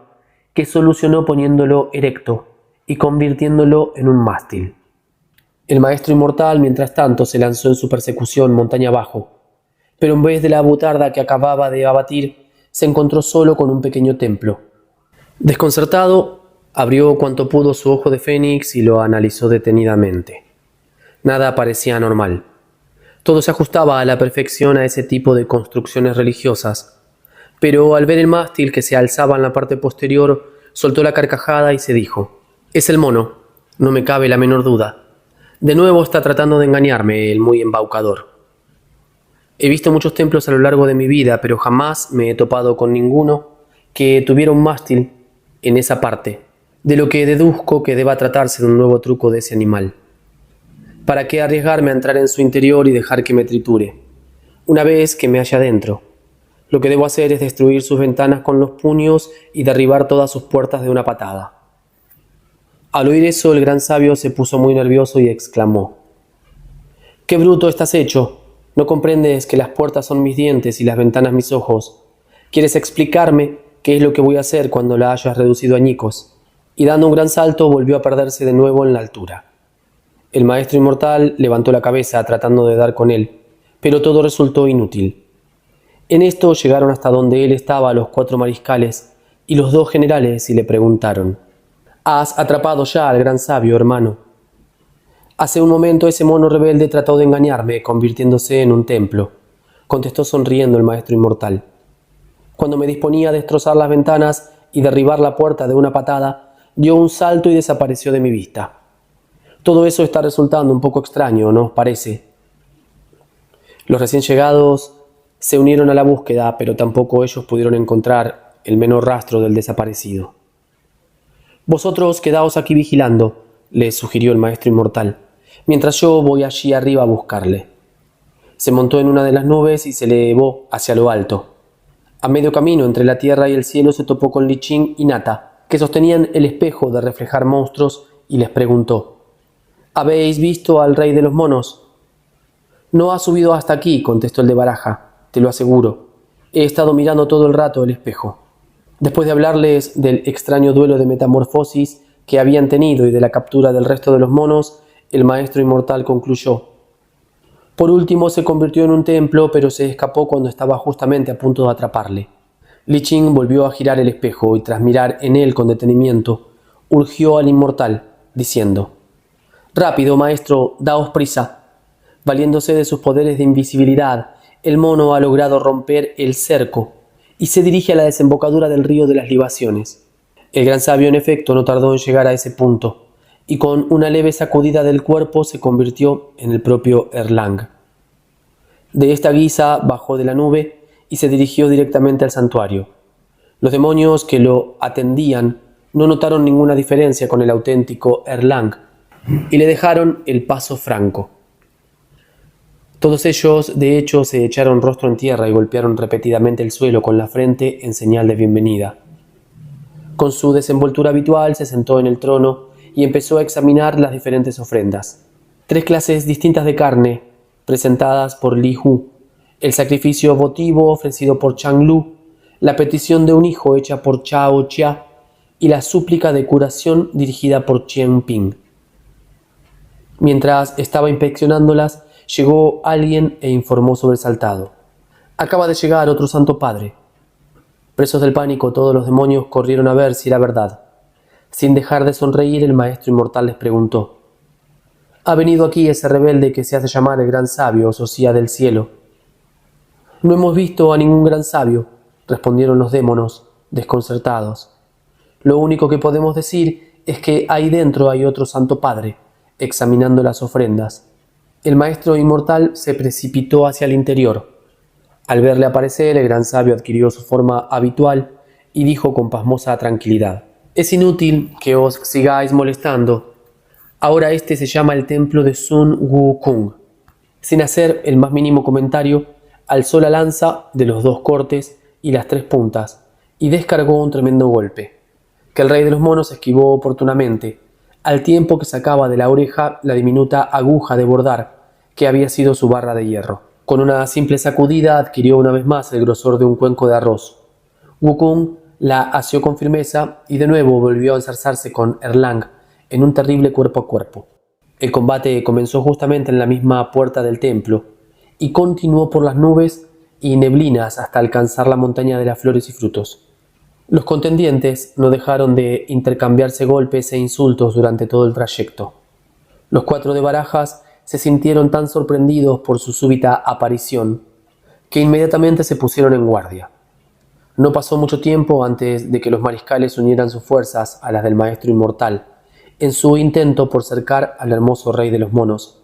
que solucionó poniéndolo erecto y convirtiéndolo en un mástil. El maestro inmortal, mientras tanto, se lanzó en su persecución montaña abajo, pero en vez de la avutarda que acababa de abatir, se encontró solo con un pequeño templo. Desconcertado, abrió cuanto pudo su ojo de fénix y lo analizó detenidamente. Nada parecía normal. Todo se ajustaba a la perfección a ese tipo de construcciones religiosas, pero al ver el mástil que se alzaba en la parte posterior, soltó la carcajada y se dijo: «Es el mono, no me cabe la menor duda. De nuevo está tratando de engañarme el muy embaucador. He visto muchos templos a lo largo de mi vida, pero jamás me he topado con ninguno que tuviera un mástil en esa parte, de lo que deduzco que deba tratarse de un nuevo truco de ese animal. ¿Para qué arriesgarme a entrar en su interior y dejar que me triture? Una vez que me haya dentro, lo que debo hacer es destruir sus ventanas con los puños y derribar todas sus puertas de una patada». Al oír eso, el gran sabio se puso muy nervioso y exclamó: «¡Qué bruto estás hecho! ¿No comprendes que las puertas son mis dientes y las ventanas mis ojos? ¿Quieres explicarme qué es lo que voy a hacer cuando la hayas reducido a añicos?» Y dando un gran salto, volvió a perderse de nuevo en la altura. El maestro inmortal levantó la cabeza tratando de dar con él, pero todo resultó inútil. En esto llegaron hasta donde él estaba los 4 mariscales y los 2 generales y le preguntaron: «¿Has atrapado ya al gran sabio, hermano?» «Hace un momento ese mono rebelde trató de engañarme, convirtiéndose en un templo», contestó sonriendo el maestro inmortal. Cuando me disponía a destrozar las ventanas y derribar la puerta de una patada, dio un salto y desapareció de mi vista. Todo eso está resultando un poco extraño, ¿no os parece? Los recién llegados se unieron a la búsqueda, pero tampoco ellos pudieron encontrar el menor rastro del desaparecido. «Vosotros quedaos aquí vigilando», les sugirió el maestro inmortal, «mientras yo voy allí arriba a buscarle». Se montó en una de las nubes y se elevó hacia lo alto. A medio camino entre la tierra y el cielo se topó con Li Qing y Nata, que sostenían el espejo de reflejar monstruos, y les preguntó: «¿Habéis visto al rey de los monos?» «No ha subido hasta aquí», contestó el de baraja, «te lo aseguro. He estado mirando todo el rato el espejo». Después de hablarles del extraño duelo de metamorfosis que habían tenido y de la captura del resto de los monos, el maestro inmortal concluyó: «Por último se convirtió en un templo, pero se escapó cuando estaba justamente a punto de atraparle». Li Qing volvió a girar el espejo y tras mirar en él con detenimiento, urgió al inmortal, diciendo: «Rápido, maestro, daos prisa». Valiéndose de sus poderes de invisibilidad, el mono ha logrado romper el cerco y se dirige a la desembocadura del río de las libaciones. El gran sabio, en efecto, no tardó en llegar a ese punto, y con una leve sacudida del cuerpo se convirtió en el propio Erlang. De esta guisa bajó de la nube y se dirigió directamente al santuario. Los demonios que lo atendían no notaron ninguna diferencia con el auténtico Erlang y le dejaron el paso franco. Todos ellos, de hecho, se echaron rostro en tierra y golpearon repetidamente el suelo con la frente en señal de bienvenida. Con su desenvoltura habitual se sentó en el trono y empezó a examinar las diferentes ofrendas. 3 clases distintas de carne, presentadas por Li Hu, el sacrificio votivo ofrecido por Chang Lu, la petición de un hijo hecha por Chao Chia y la súplica de curación dirigida por Qian Ping. Mientras estaba inspeccionándolas, llegó alguien e informó sobresaltado: «Acaba de llegar otro santo padre». Presos del pánico, todos los demonios corrieron a ver si era verdad. Sin dejar de sonreír, el maestro inmortal les preguntó: «¿Ha venido aquí ese rebelde que se hace llamar el gran sabio o Socia del cielo?» «No hemos visto a ningún gran sabio», respondieron los démonos, desconcertados. «Lo único que podemos decir es que ahí dentro hay otro santo padre, examinando las ofrendas». El maestro inmortal se precipitó hacia el interior. Al verle aparecer, el gran sabio adquirió su forma habitual y dijo con pasmosa tranquilidad: «Es inútil que os sigáis molestando. Ahora este se llama el templo de Sun Wukong». Sin hacer el más mínimo comentario, alzó la lanza de los 2 cortes y las 3 puntas y descargó un tremendo golpe, que el rey de los monos esquivó oportunamente, al tiempo que sacaba de la oreja la diminuta aguja de bordar que había sido su barra de hierro. Con una simple sacudida adquirió una vez más el grosor de un cuenco de arroz. Wukong la asió con firmeza y de nuevo volvió a enzarzarse con Erlang en un terrible cuerpo a cuerpo. El combate comenzó justamente en la misma puerta del templo y continuó por las nubes y neblinas hasta alcanzar la montaña de las flores y frutos. Los contendientes no dejaron de intercambiarse golpes e insultos durante todo el trayecto. Los 4 de barajas se sintieron tan sorprendidos por su súbita aparición que inmediatamente se pusieron en guardia. No pasó mucho tiempo antes de que los mariscales unieran sus fuerzas a las del maestro inmortal en su intento por cercar al hermoso rey de los monos,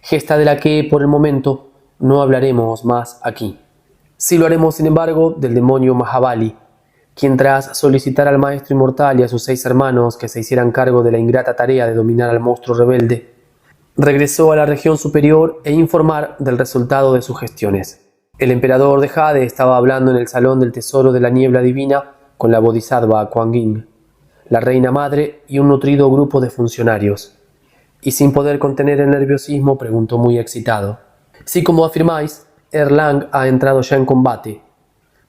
gesta de la que por el momento no hablaremos más aquí. Sí lo haremos, sin embargo, del demonio Mahabali, quien tras solicitar al maestro inmortal y a sus 6 hermanos que se hicieran cargo de la ingrata tarea de dominar al monstruo rebelde, regresó a la región superior e informar del resultado de sus gestiones. El emperador de Jade estaba hablando en el salón del tesoro de la niebla divina con la bodhisattva Kuan Yin, la reina madre y un nutrido grupo de funcionarios, y sin poder contener el nerviosismo preguntó muy excitado: «Si, como afirmáis, Erlang ha entrado ya en combate,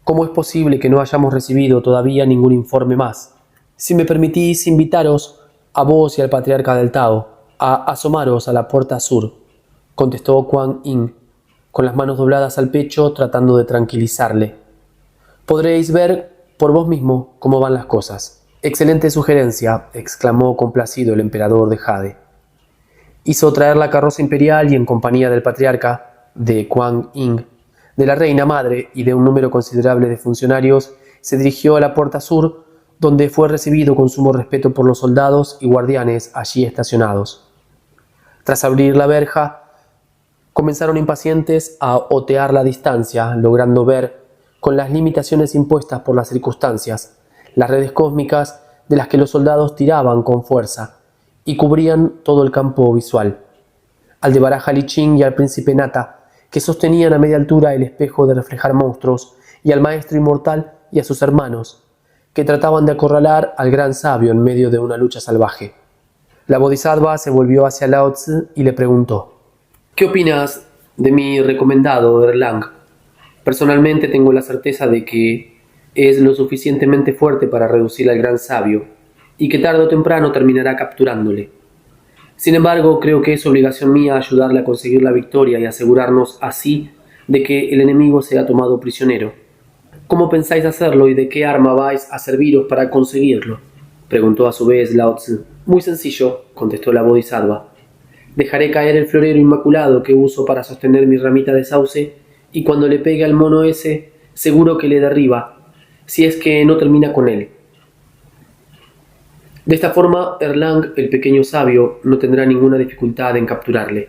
¿cómo es posible que no hayamos recibido todavía ningún informe más? Si me permitís invitaros a vos y al patriarca del Tao a asomaros a la puerta sur», contestó Kuan Yin, con las manos dobladas al pecho tratando de tranquilizarle. «Podréis ver por vos mismo cómo van las cosas». «Excelente sugerencia», exclamó complacido el emperador de Jade. Hizo traer la carroza imperial y en compañía del patriarca de Kuan Yin de la reina madre y de un número considerable de funcionarios, se dirigió a la puerta sur, donde fue recibido con sumo respeto por los soldados y guardianes allí estacionados. Tras abrir la verja, comenzaron impacientes a otear la distancia, logrando ver, con las limitaciones impuestas por las circunstancias, las redes cósmicas de las que los soldados tiraban con fuerza y cubrían todo el campo visual. Aldebarán Halichin y al príncipe Nata, que sostenían a media altura el espejo de reflejar monstruos, y al maestro inmortal y a sus hermanos, que trataban de acorralar al gran sabio en medio de una lucha salvaje. La Bodhisattva se volvió hacia Lao Tzu y le preguntó: ¿qué opinas de mi recomendado Erlang? Personalmente tengo la certeza de que es lo suficientemente fuerte para reducir al gran sabio, y que tarde o temprano terminará capturándole. Sin embargo, creo que es obligación mía ayudarle a conseguir la victoria y asegurarnos así de que el enemigo sea tomado prisionero. ¿Cómo pensáis hacerlo y de qué arma vais a serviros para conseguirlo?, preguntó a su vez Lao Tzu. Muy sencillo, contestó la Bodhisattva. Dejaré caer el florero inmaculado que uso para sostener mi ramita de sauce, y cuando le pegue al mono ese, seguro que le derriba, si es que no termina con él. De esta forma, Erlang, el pequeño sabio, no tendrá ninguna dificultad en capturarle.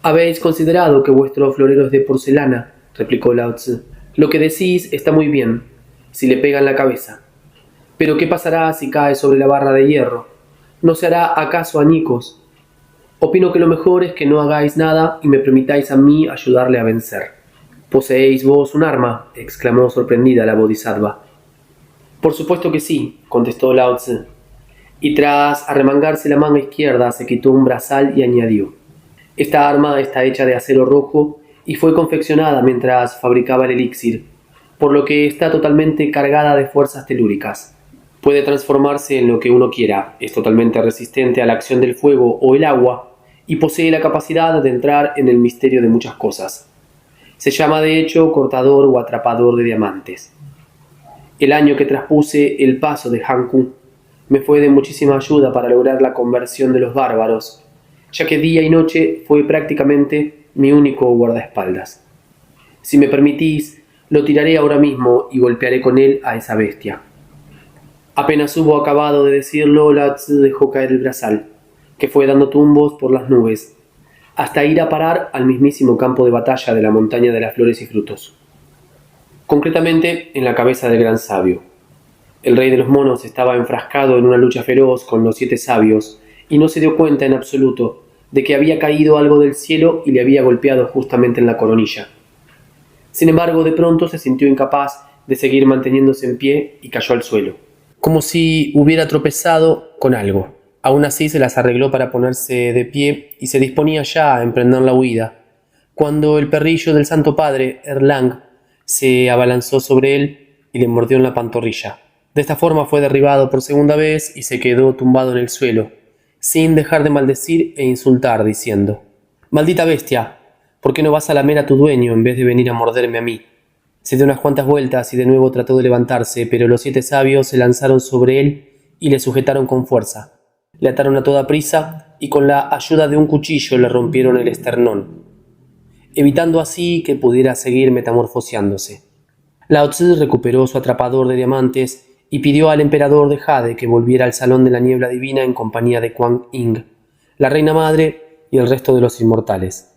«¿Habéis considerado que vuestro florero es de porcelana?», replicó Lao Tzu. «Lo que decís está muy bien, si le pegan la cabeza. Pero ¿qué pasará si cae sobre la barra de hierro? ¿No se hará acaso añicos? Opino que lo mejor es que no hagáis nada y me permitáis a mí ayudarle a vencer». «¿Poseéis vos un arma?», exclamó sorprendida la Bodhisattva. «Por supuesto que sí», contestó Lao Tzu, y tras arremangarse la manga izquierda se quitó un brazal y añadió: «Esta arma está hecha de acero rojo y fue confeccionada mientras fabricaba el elixir, por lo que está totalmente cargada de fuerzas telúricas. Puede transformarse en lo que uno quiera, es totalmente resistente a la acción del fuego o el agua y posee la capacidad de entrar en el misterio de muchas cosas. Se llama de hecho cortador o atrapador de diamantes. El año que traspuse el paso de Hankou me fue de muchísima ayuda para lograr la conversión de los bárbaros, ya que día y noche fue prácticamente mi único guardaespaldas. Si me permitís, lo tiraré ahora mismo y golpearé con él a esa bestia». Apenas hubo acabado de decirlo, Lao Tzu dejó caer el brazal, que fue dando tumbos por las nubes, hasta ir a parar al mismísimo campo de batalla de la montaña de las flores y frutos. Concretamente, en la cabeza del gran sabio. El rey de los monos estaba enfrascado en una lucha feroz con los 7 sabios y no se dio cuenta en absoluto de que había caído algo del cielo y le había golpeado justamente en la coronilla. Sin embargo, de pronto se sintió incapaz de seguir manteniéndose en pie y cayó al suelo, como si hubiera tropezado con algo. Aún así se las arregló para ponerse de pie y se disponía ya a emprender la huida, cuando el perrillo del Santo Padre, Erlang, se abalanzó sobre él y le mordió en la pantorrilla. De esta forma fue derribado por segunda vez y se quedó tumbado en el suelo, sin dejar de maldecir e insultar, diciendo: «Maldita bestia, ¿por qué no vas a lamer a tu dueño en vez de venir a morderme a mí?». Se dio unas cuantas vueltas y de nuevo trató de levantarse, pero los 7 sabios se lanzaron sobre él y le sujetaron con fuerza. Le ataron a toda prisa y con la ayuda de un cuchillo le rompieron el esternón, evitando así que pudiera seguir metamorfoseándose. Lao Tzu recuperó su atrapador de diamantes y pidió al emperador de Jade que volviera al Salón de la Niebla Divina en compañía de Kuan Yin, la reina madre y el resto de los inmortales.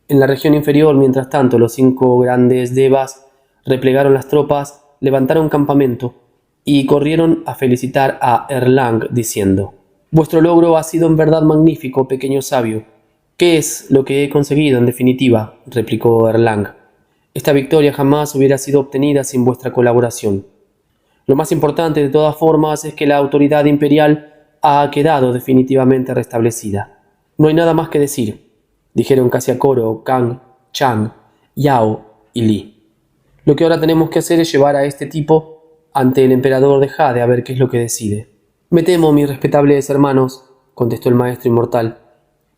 En la región inferior, mientras tanto, los 5 grandes devas replegaron las tropas, levantaron campamento y corrieron a felicitar a Erlang diciendo: «Vuestro logro ha sido en verdad magnífico, pequeño sabio». «¿Qué es lo que he conseguido en definitiva?», replicó Erlang. «Esta victoria jamás hubiera sido obtenida sin vuestra colaboración. Lo más importante de todas formas es que la autoridad imperial ha quedado definitivamente restablecida. No hay nada más que decir», dijeron casi a coro Kang, Chang, Yao y Li. «Lo que ahora tenemos que hacer es llevar a este tipo ante el emperador de Jade a ver qué es lo que decide». «Me temo, mis respetables hermanos», contestó el maestro inmortal,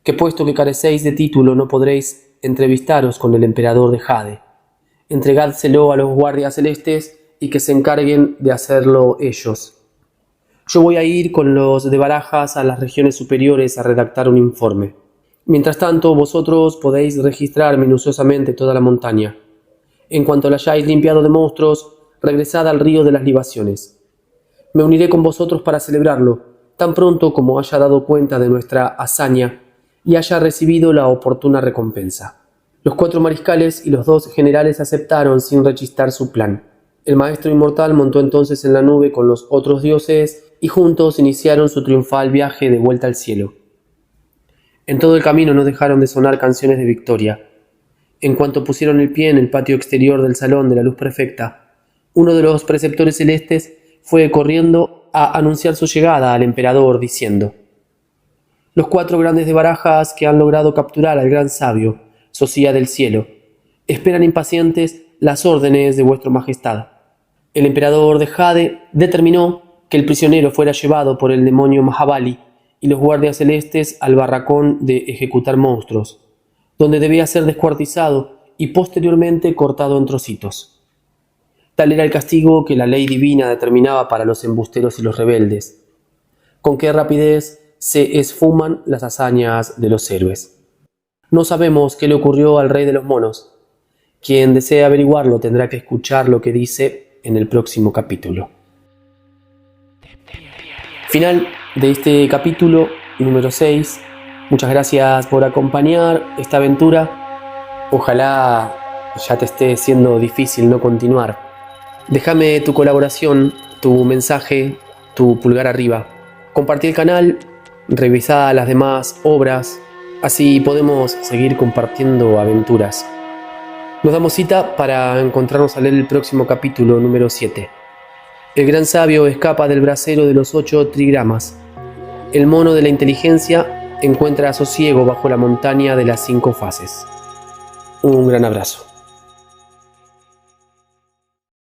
«que puesto que carecéis de título no podréis entrevistaros con el emperador de Jade. Entregádselo a los guardias celestes y que se encarguen de hacerlo ellos. Yo voy a ir con los de Barajas a las regiones superiores a redactar un informe. Mientras tanto, vosotros podéis registrar minuciosamente toda la montaña. En cuanto la hayáis limpiado de monstruos, regresad al río de las libaciones. Me uniré con vosotros para celebrarlo, tan pronto como haya dado cuenta de nuestra hazaña y haya recibido la oportuna recompensa. Los 4 mariscales y los 2 generales aceptaron sin rechistar su plan. El maestro inmortal montó entonces en la nube con los otros dioses y juntos iniciaron su triunfal viaje de vuelta al cielo. En todo el camino no dejaron de sonar canciones de victoria. En cuanto pusieron el pie en el patio exterior del salón de la luz perfecta, uno de los preceptores celestes fue corriendo a anunciar su llegada al emperador, diciendo: «Los 4 grandes de barajas que han logrado capturar al gran sabio, Sociedad del cielo, esperan impacientes las órdenes de vuestra majestad». El emperador de Jade determinó que el prisionero fuera llevado por el demonio Mahabali y los guardias celestes al barracón de ejecutar monstruos, donde debía ser descuartizado y posteriormente cortado en trocitos. Tal era el castigo que la ley divina determinaba para los embusteros y los rebeldes. Con qué rapidez se esfuman las hazañas de los héroes. No sabemos qué le ocurrió al rey de los monos. Quien desee averiguarlo tendrá que escuchar lo que dice en el próximo capítulo. Final de este capítulo número 6. Muchas gracias por acompañar esta aventura. Ojalá ya te esté siendo difícil no continuar. Déjame tu colaboración, tu mensaje, tu pulgar arriba. Compartí el canal, revisá las demás obras, así podemos seguir compartiendo aventuras. Nos damos cita para encontrarnos a leer el próximo capítulo número 7. El gran sabio escapa del brasero de los 8 trigramas. El mono de la inteligencia encuentra sosiego bajo la montaña de las 5 fases. Un gran abrazo.